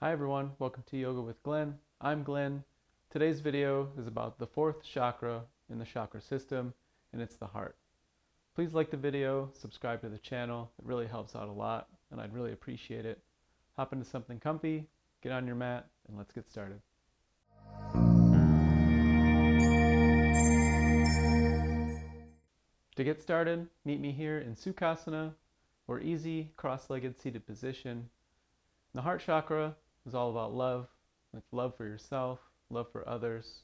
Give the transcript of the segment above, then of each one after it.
Hi everyone, welcome to Yoga with Glenn. I'm Glenn. Today's video is about the fourth chakra in the chakra system, and it's the heart. Please like the video, subscribe to the channel. It really helps out a lot, and I'd really appreciate it. Hop into something comfy, get on your mat, and let's get started. To get started, meet me here in Sukhasana, or easy cross-legged seated position. The heart chakra is all about love. It's love for yourself, love for others,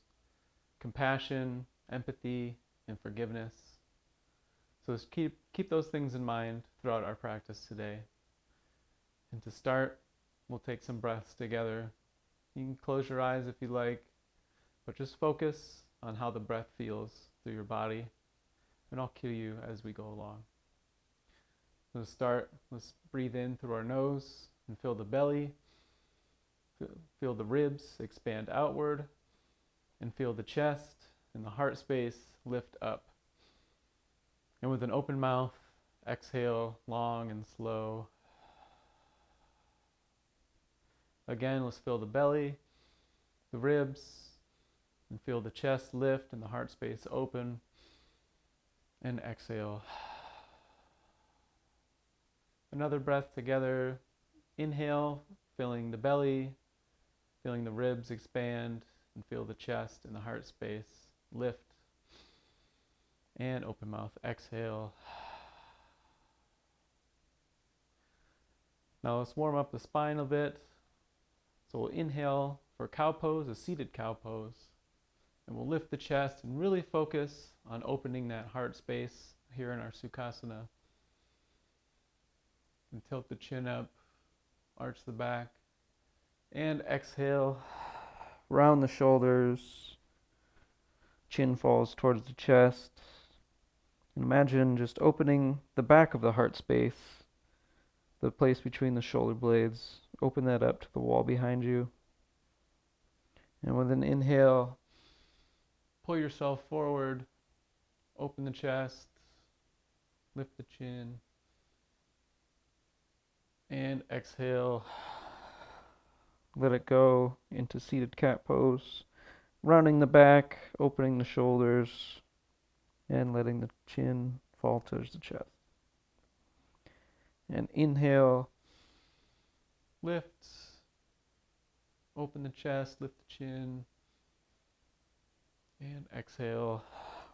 compassion, empathy, and forgiveness. So just keep those things in mind throughout our practice today. And to start, we'll take some breaths together. You can close your eyes if you like, but just focus on how the breath feels through your body, and I'll cue you as we go along. So to start, let's breathe in through our nose and fill the belly. Feel the ribs expand outward, and feel the chest and the heart space lift up. And with an open mouth, exhale long and slow. Again, let's feel the belly, the ribs, and feel the chest lift and the heart space open. And exhale. Another breath together. Inhale, filling the belly, feeling the ribs expand, and feel the chest and the heart space lift. And open mouth, exhale. Now let's warm up the spine a bit. So we'll inhale for cow pose, a seated cow pose. And we'll lift the chest and really focus on opening that heart space here in our Sukhasana. And tilt the chin up, arch the back. And exhale, round the shoulders, chin falls towards the chest. And imagine just opening the back of the heart space, the place between the shoulder blades. Open that up to the wall behind you. And with an inhale, pull yourself forward, open the chest, lift the chin. And exhale, let it go into seated cat pose, rounding the back, opening the shoulders, and letting the chin fall towards the chest. And inhale, lift, open the chest, lift the chin. And exhale,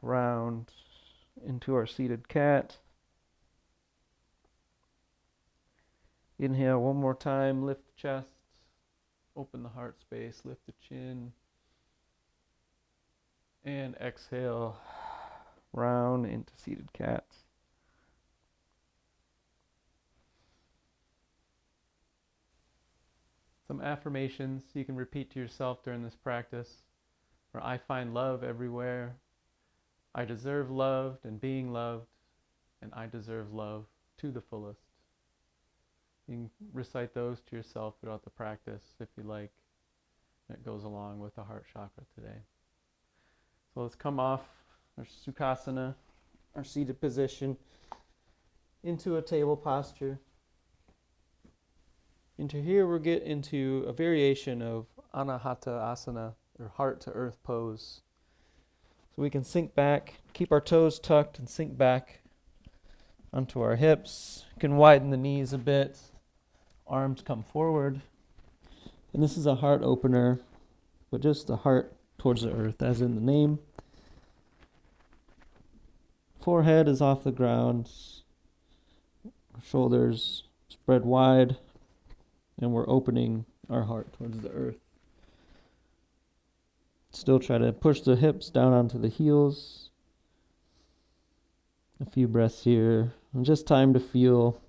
round into our seated cat. Inhale one more time, lift the chest, open the heart space, lift the chin. And exhale, round into seated cat. Some affirmations you can repeat to yourself during this practice are: I find love everywhere, I deserve loved and being loved, and I deserve love to the fullest. You can recite those to yourself throughout the practice if you like. It goes along with the heart chakra today. So let's come off our Sukhasana, our seated position, into a table posture. Into here we'll get into a variation of Anahata Asana, or heart to earth pose. So we can sink back, keep our toes tucked and sink back onto our hips. You can widen the knees a bit, arms come forward. And this is a heart opener, but just the heart towards the earth, as in the name. Forehead is off the ground, shoulders spread wide, and we're opening our heart towards the earth. Still try to push the hips down onto the heels. A few breaths here, and just time to feel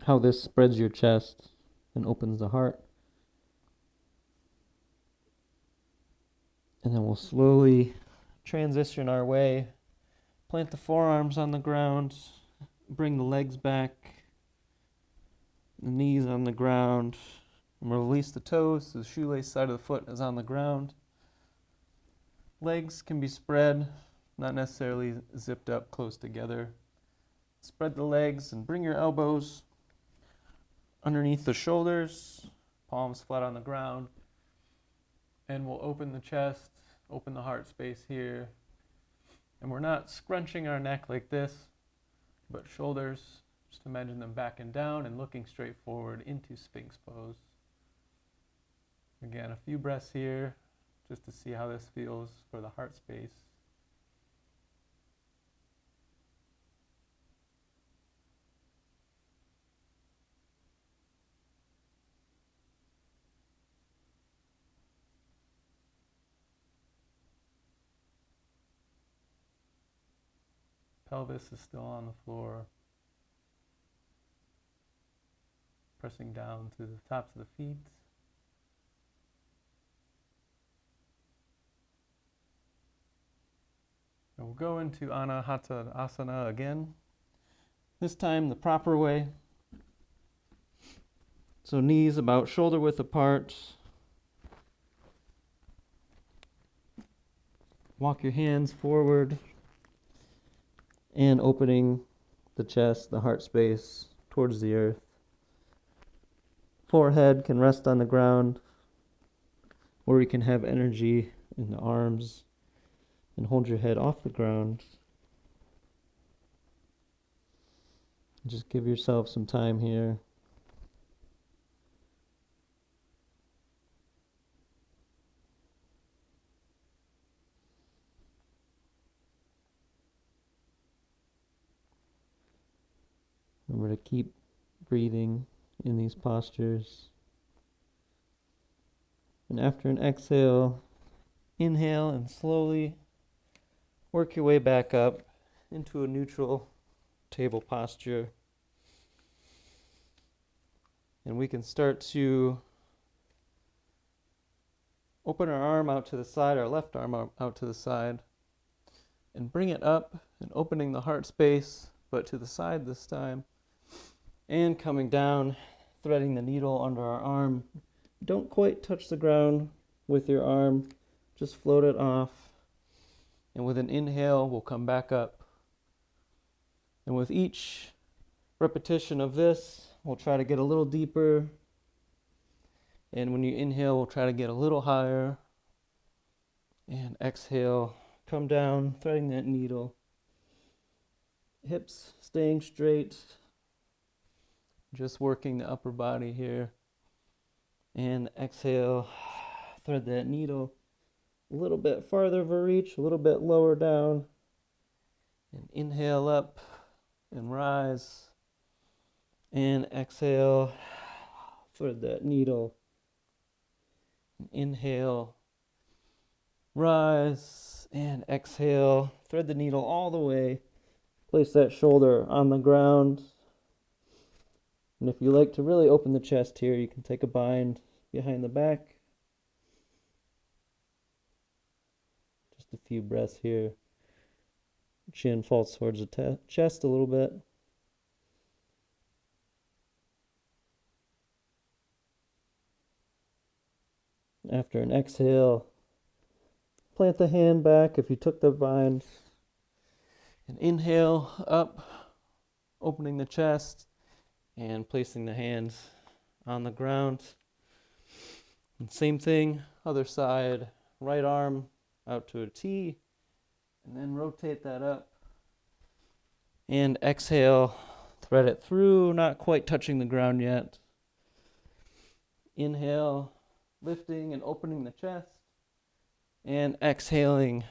how this spreads your chest and opens the heart. And then we'll slowly transition our way. Plant the forearms on the ground, bring the legs back, the knees on the ground, and we'll release the toes so the shoelace side of the foot is on the ground. Legs can be spread, not necessarily zipped up close together. Spread the legs and bring your elbows underneath the shoulders, palms flat on the ground. And we'll open the chest, open the heart space here. And we're not scrunching our neck like this, but shoulders, just imagine them back and down and looking straight forward into Sphinx pose. Again, a few breaths here, just to see how this feels for the heart space. Pelvis is still on the floor, pressing down to the tops of the feet. And we'll go into Anahata Asana again, this time the proper way. So knees about shoulder width apart. Walk your hands forward and opening the chest, the heart space towards the earth. Forehead can rest on the ground, or you can have energy in the arms and hold your head off the ground. Just give yourself some time here. Remember to keep breathing in these postures. And after an exhale, inhale and slowly work your way back up into a neutral table posture. And we can start to open our arm out to the side, our left arm out to the side, and bring it up and opening the heart space, but to the side this time. And coming down, threading the needle under our arm. Don't quite touch the ground with your arm, just float it off. And with an inhale, we'll come back up. And with each repetition of this, we'll try to get a little deeper. And when you inhale, we'll try to get a little higher. And exhale, come down, threading that needle. Hips staying straight. Just working the upper body here. And exhale, thread that needle a little bit farther of a reach, a little bit lower down. And inhale up and rise. And exhale, thread that needle. And inhale, rise, and exhale, thread the needle all the way. Place that shoulder on the ground. And if you like to really open the chest here, you can take a bind behind the back. Just a few breaths here. Chin falls towards the chest a little bit. After an exhale, plant the hand back if you took the bind. And inhale up, opening the chest. And placing the hands on the ground. And same thing, other side, right arm out to a T, and then rotate that up. And exhale, thread it through, not quite touching the ground yet. Inhale, lifting and opening the chest. And exhaling,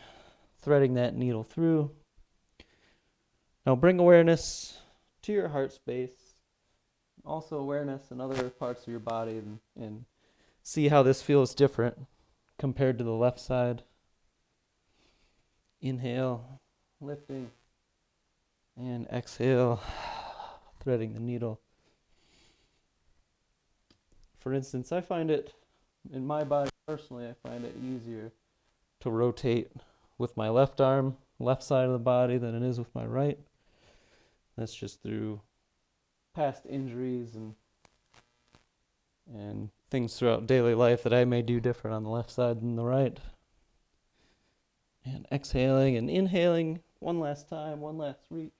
threading that needle through. Now bring awareness to your heart space. Also awareness in other parts of your body, and see how this feels different compared to the left side. Inhale, lifting, and exhale, threading the needle. For instance, I find it, in my body personally, I find it easier to rotate with my left arm, left side of the body, than it is with my right. That's just through past injuries and things throughout daily life that I may do different on the left side than the right. And exhaling and inhaling one last time, one last reach.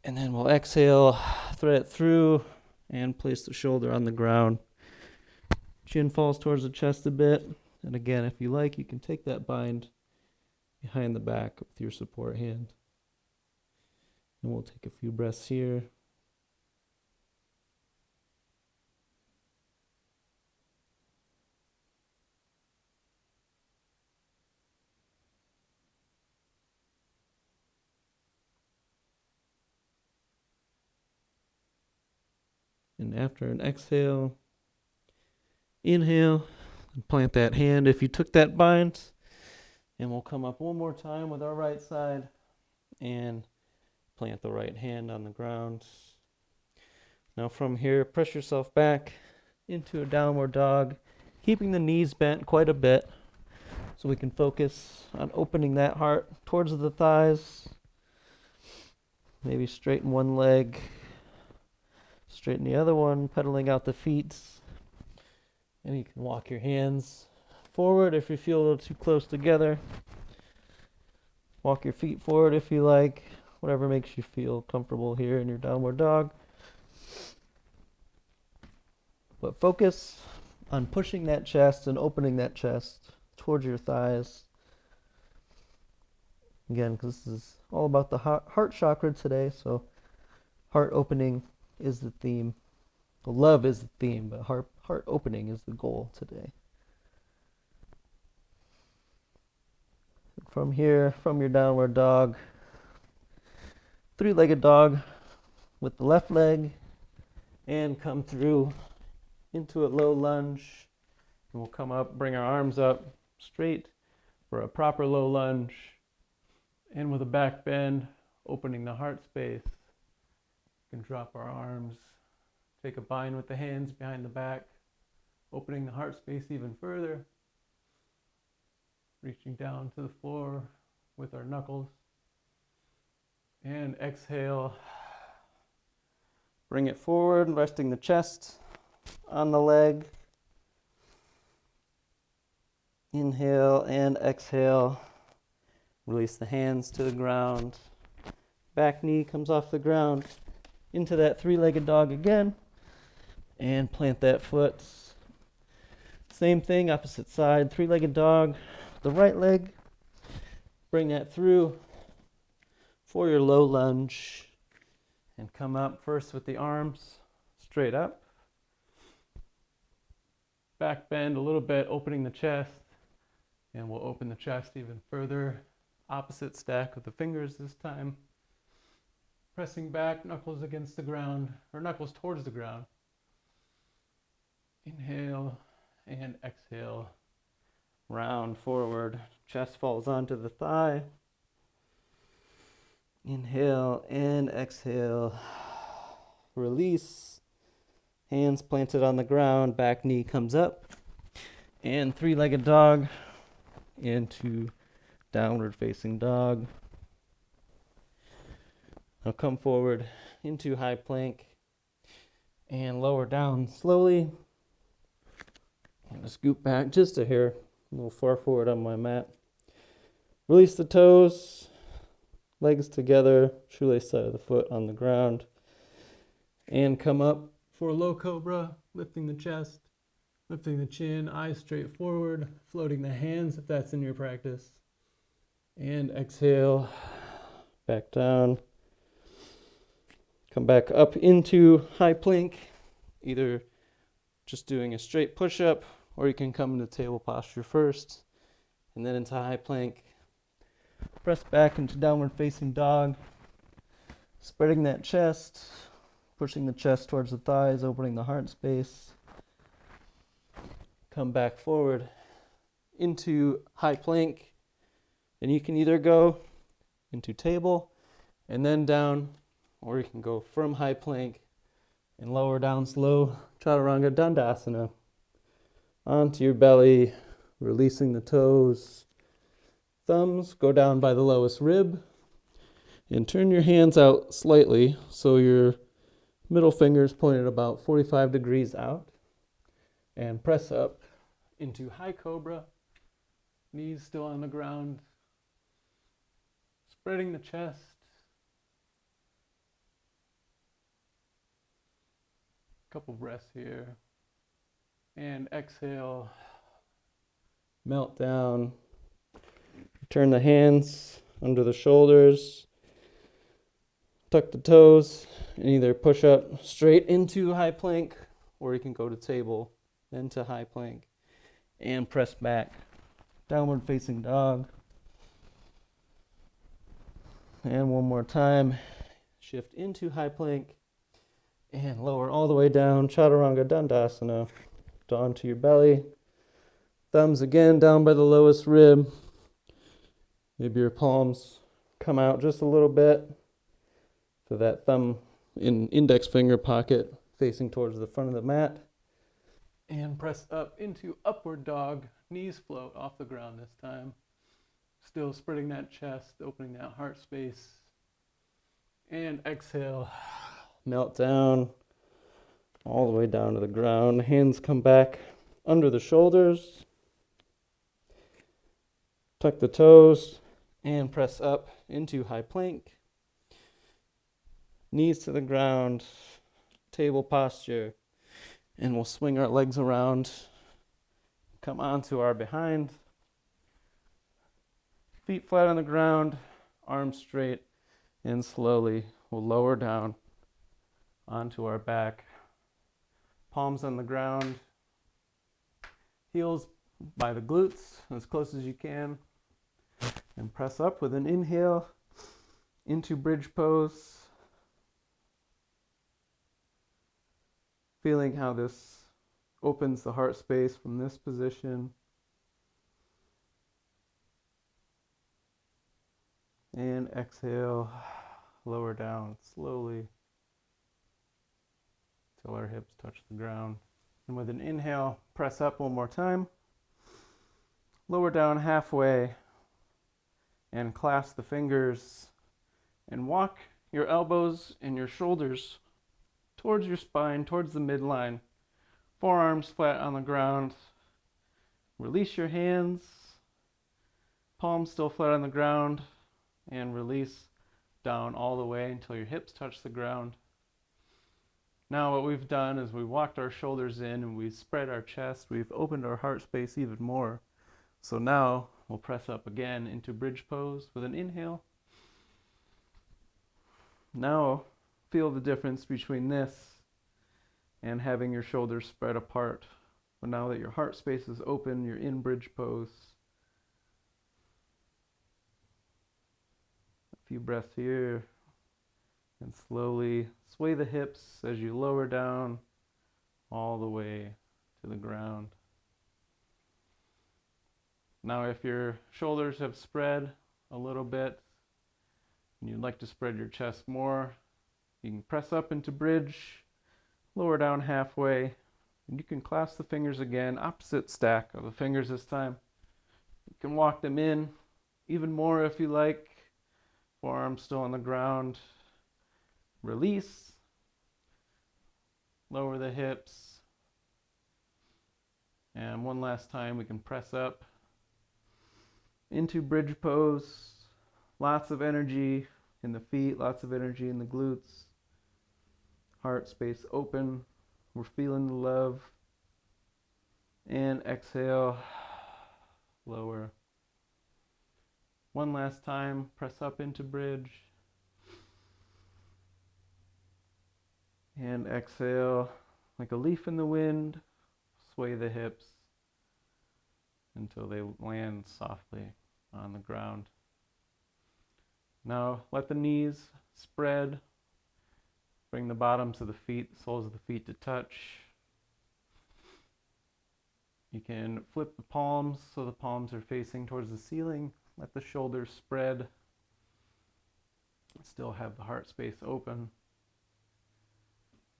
And then we'll exhale, thread it through, and place the shoulder on the ground. Chin falls towards the chest a bit. And again, if you like, you can take that bind behind the back with your support hand. And we'll take a few breaths here. And after an exhale, inhale, and plant that hand. If you took that bind, and we'll come up one more time with our right side and plant the right hand on the ground. Now from here, press yourself back into a downward dog, keeping the knees bent quite a bit so we can focus on opening that heart towards the thighs. Maybe straighten one leg, straighten the other one, pedaling out the feet. And you can walk your hands forward if you feel a little too close together. Walk your feet forward if you like, whatever makes you feel comfortable here in your downward dog. But focus on pushing that chest and opening that chest towards your thighs. Again, because this is all about the heart chakra today, so heart opening is the theme. Love is the theme, but heart opening is the goal today. From here, from your downward dog, three-legged dog with the left leg, and come through into a low lunge. And we'll come up, bring our arms up straight for a proper low lunge. And with a back bend, opening the heart space. We can drop our arms, take a bind with the hands behind the back, opening the heart space even further. Reaching down to the floor with our knuckles. And exhale. Bring it forward, resting the chest on the leg. Inhale and exhale. Release the hands to the ground. Back knee comes off the ground. Into that three-legged dog again. And plant that foot. Same thing, opposite side. Three-legged dog. The right leg. Bring that through for your low lunge. And come up first with the arms straight up. Back bend a little bit, opening the chest. And we'll open the chest even further. Opposite stack with the fingers this time. Pressing back, knuckles against the ground, or knuckles towards the ground. Inhale and exhale. Round forward, chest falls onto the thigh. Inhale and exhale. Release. Hands planted on the ground, back knee comes up. And three-legged dog into downward facing dog. Now come forward into high plank and lower down slowly. I'm gonna scoop back just a hair, a little far forward on my mat. Release the toes, legs together, shoelace side of the foot on the ground. And come up for a low cobra, lifting the chest, lifting the chin, eyes straight forward, floating the hands if that's in your practice. And exhale, back down. Come back up into high plank, either just doing a straight push-up, or you can come into table posture first, and then into high plank. Press back into downward facing dog, spreading that chest, pushing the chest towards the thighs, opening the heart space. Come back forward into high plank, and you can either go into table and then down, or you can go from high plank and lower down slow, chaturanga dandasana, onto your belly, releasing the toes. Thumbs go down by the lowest rib, and turn your hands out slightly so your middle finger's pointed about 45 degrees out, and press up into high cobra, knees still on the ground, spreading the chest. Couple breaths here. And exhale. Melt down. Turn the hands under the shoulders. Tuck the toes and either push up straight into high plank, or you can go to table, then to high plank, and press back. Downward facing dog. And one more time. Shift into high plank and lower all the way down. Chaturanga Dandasana. Down to your belly. Thumbs again down by the lowest rib. Maybe your palms come out just a little bit. So that thumb in index finger pocket facing towards the front of the mat. And press up into upward dog. Knees float off the ground this time. Still spreading that chest, opening that heart space. And exhale. Melt down all the way down to the ground. Hands come back under the shoulders. Tuck the toes and press up into high plank. Knees to the ground, table posture. And we'll swing our legs around. Come onto our behind. Feet flat on the ground, arms straight, and slowly we'll lower down onto our back. Palms on the ground, heels by the glutes as close as you can. And press up with an inhale into bridge pose. Feeling how this opens the heart space from this position. And exhale, lower down slowly till our hips touch the ground. And with an inhale, press up one more time. Lower down halfway and clasp the fingers and walk your elbows and your shoulders towards your spine, towards the midline. Forearms flat on the ground. Release your hands. Palms still flat on the ground. And release down all the way until your hips touch the ground. Now what we've done is we walked our shoulders in and we spread our chest. We've opened our heart space even more. So now we'll press up again into bridge pose with an inhale. Now feel the difference between this and having your shoulders spread apart. But now that your heart space is open, you're in bridge pose. A few breaths here. And slowly sway the hips as you lower down all the way to the ground. Now if your shoulders have spread a little bit and you'd like to spread your chest more, you can press up into bridge, lower down halfway, and you can clasp the fingers again, opposite stack of the fingers this time. You can walk them in even more if you like. Forearms still on the ground. Release. Lower the hips. And one last time we can press up into bridge pose. Lots of energy in the feet, lots of energy in the glutes. Heart space open. We're feeling the love. And exhale. Lower. One last time, press up into bridge. And exhale, like a leaf in the wind, sway the hips until they land softly on the ground. Now let the knees spread. Bring the bottoms of the feet, the soles of the feet to touch. You can flip the palms so the palms are facing towards the ceiling. Let the shoulders spread. Still have the heart space open.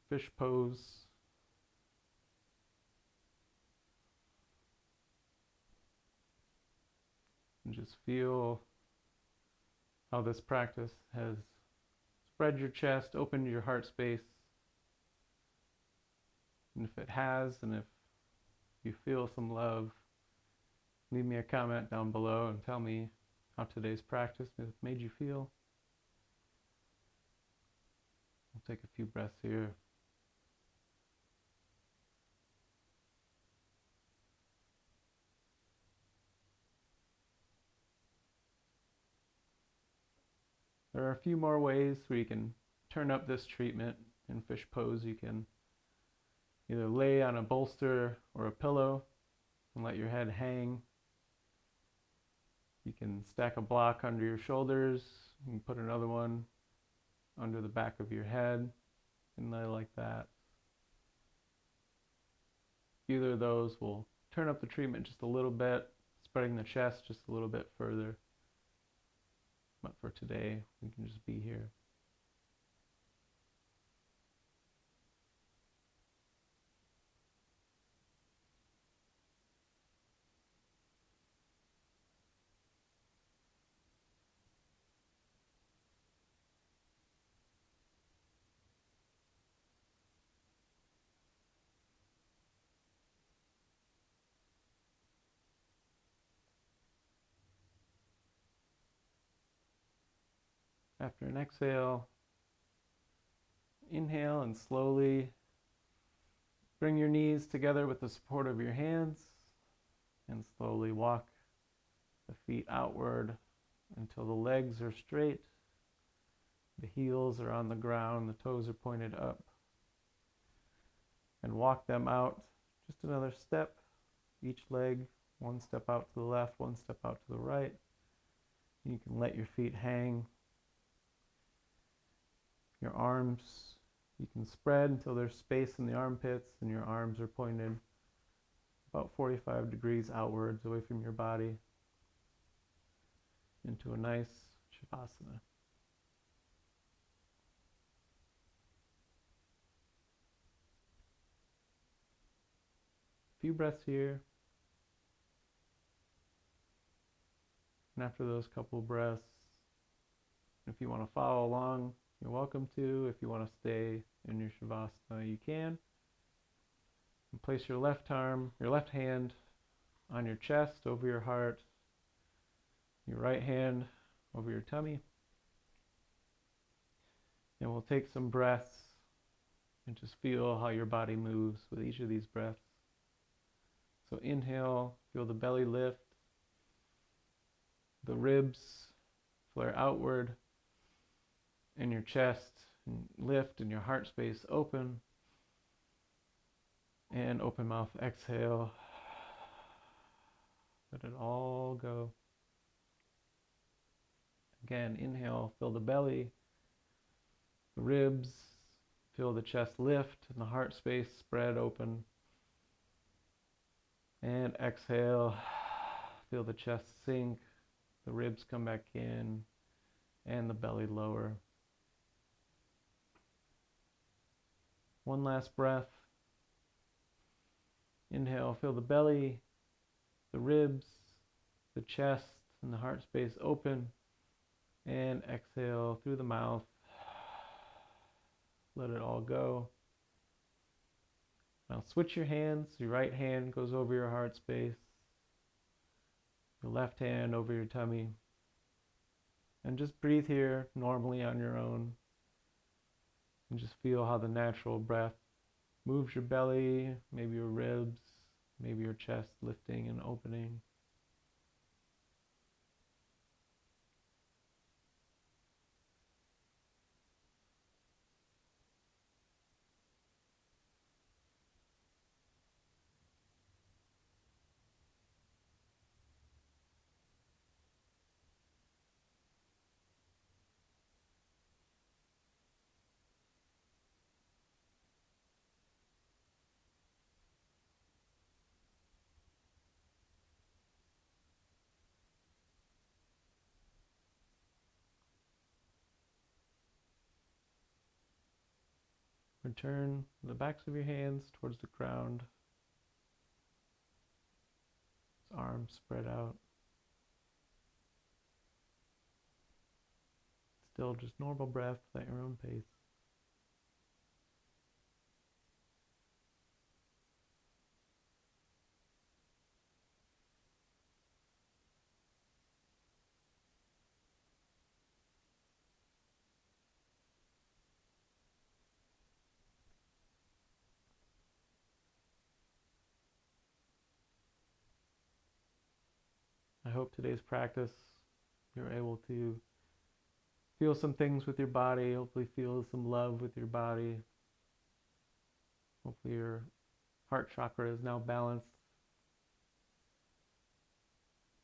Fish pose. And just feel how this practice has spread your chest, opened your heart space. And if it has, and if you feel some love, leave me a comment down below and tell me how today's practice has made you feel. We'll take a few breaths here. There are a few more ways where you can turn up this treatment. In fish pose, you can either lay on a bolster or a pillow and let your head hang. You can stack a block under your shoulders. You can put another one under the back of your head and lay like that. Either of those will turn up the treatment just a little bit, spreading the chest just a little bit further. But for today, we can just be here. After an exhale, inhale and slowly bring your knees together with the support of your hands and slowly walk the feet outward until the legs are straight, the heels are on the ground, the toes are pointed up. And walk them out just another step, each leg, one step out to the left, one step out to the right. You can let your feet hang. Your arms, you can spread until there's space in the armpits and your arms are pointed about 45 degrees outwards away from your body into a nice Shavasana. A few breaths here. And after those couple breaths, if you want to follow along, you're welcome to. If you want to stay in your Shavasana, you can. And place your left hand on your chest over your heart, your right hand over your tummy. And we'll take some breaths and just feel how your body moves with each of these breaths. So inhale, feel the belly lift, the ribs flare outward, and your chest lift and your heart space open. And open mouth, exhale. Let it all go. Again, inhale, fill the belly, the ribs, feel the chest lift and the heart space spread open. And exhale, feel the chest sink, the ribs come back in, and the belly lower. One last breath. Inhale, feel the belly, the ribs, the chest, and the heart space open. And exhale through the mouth. Let it all go. Now switch your hands. Your right hand goes over your heart space. Your left hand over your tummy. And just breathe here normally on your own. And just feel how the natural breath moves your belly, maybe your ribs, maybe your chest lifting and opening. Return the backs of your hands towards the ground. Arms spread out. Still just normal breath at your own pace. I hope today's practice you're able to Feel some things with your body. Hopefully feel some love with your body. Hopefully your heart chakra is now balanced.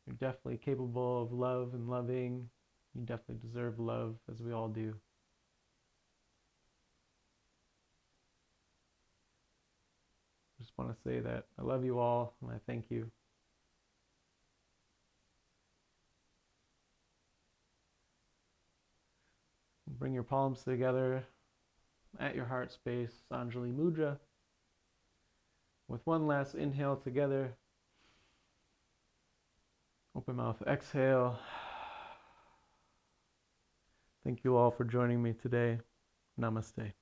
You're definitely capable of love and loving. You definitely deserve love, as we all do. I just want to say that I love you all and I thank you. Bring your palms together at your heart space, Anjali Mudra. With one last inhale together. Open mouth, exhale. Thank you all for joining me today. Namaste.